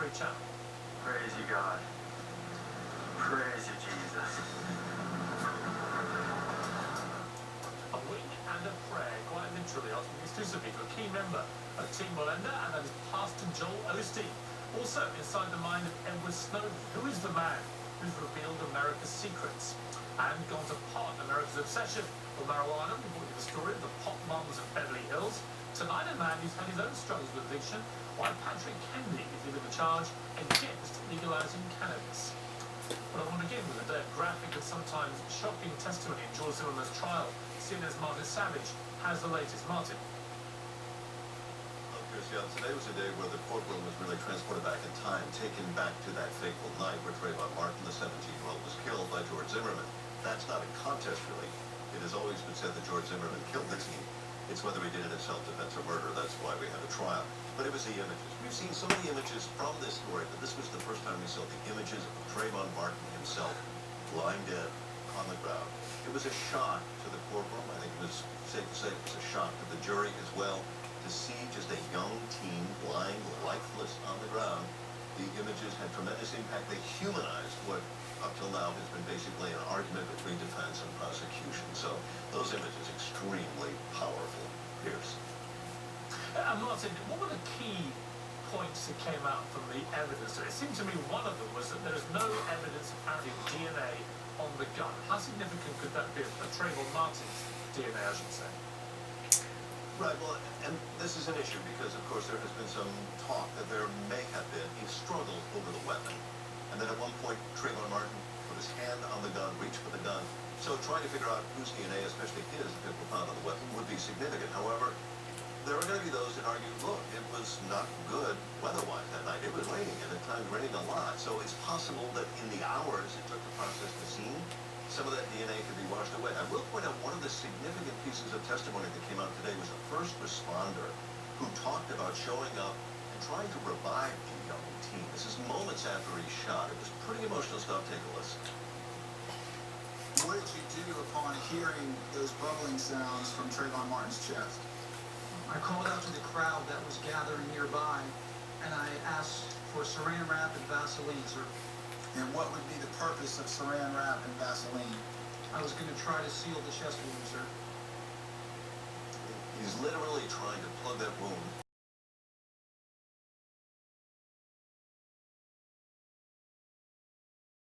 Discovery Channel. Praise you, God. Praise you, Jesus. A wing and a prayer, quite literally, asking exclusively to a key member of Team Melinda, and that is Pastor Joel Osteen. Also inside the mind of Edward Snowden, who is the man who's revealed America's secrets and gone to pot America's obsession with marijuana. We brought you the story of the pot moms of Beverly Hills. Tonight, a man who's had his own struggles with addiction, why Patrick Kennedy is leading the charge against legalizing cannabis. But I want to begin with a day of graphic and sometimes shocking testimony in George Zimmerman's trial. CNN's Martin Savage has the latest. Martin. Yeah, today was a day where the courtroom was really transported back in time, taken back to that fateful night where Trayvon Martin, the 17-year-old, was killed by George Zimmerman. That's not a contest, really. It has always been said that George Zimmerman killed the teen. It's whether he did it in self-defense or murder. That's why we had a trial. But it was the images. We've seen so many images from this story, but this was the first time we saw the images of Trayvon Martin himself lying dead on the ground. It was a shock to the courtroom. I think it was safe to say it was a shock to the jury as well. To see just a young teen lying lifeless on the ground, the images had tremendous impact. They humanized what up till now has been basically an argument between defense and prosecution. So those images extremely powerful. Pierce. Martin, what were the key points that came out from the evidence? It seemed to me one of them was that there is no evidence apparently of DNA on the gun. How significant could that be? A Trayvon Martin's DNA, I should say. Right, well, and this is an issue because, of course, there has been some talk that there may have been a struggle over the weapon. And then at one point, Trayvon Martin put his hand on the gun, reached for the gun. So trying to figure out whose DNA, especially his, if it were found on the weapon, would be significant. However, there are going to be those that argue, look, it was not good weather-wise that night. It was raining, and at times raining a lot. So it's possible that in the hours it took to process the scene, some of that DNA could be washed away. I will point out one of the significant pieces of testimony that came out today was a first responder who talked about showing up and trying to revive the young teen. This is moments after he shot. It was pretty emotional stuff. Take a listen. What did you do upon hearing those bubbling sounds from Trayvon Martin's chest? I called out to the crowd that was gathering nearby, and I asked for saran wrap and Vaseline, sir. And what would be the purpose of saran wrap and Vaseline? I was going to try to seal the chest wound, sir. He's literally trying to plug that wound.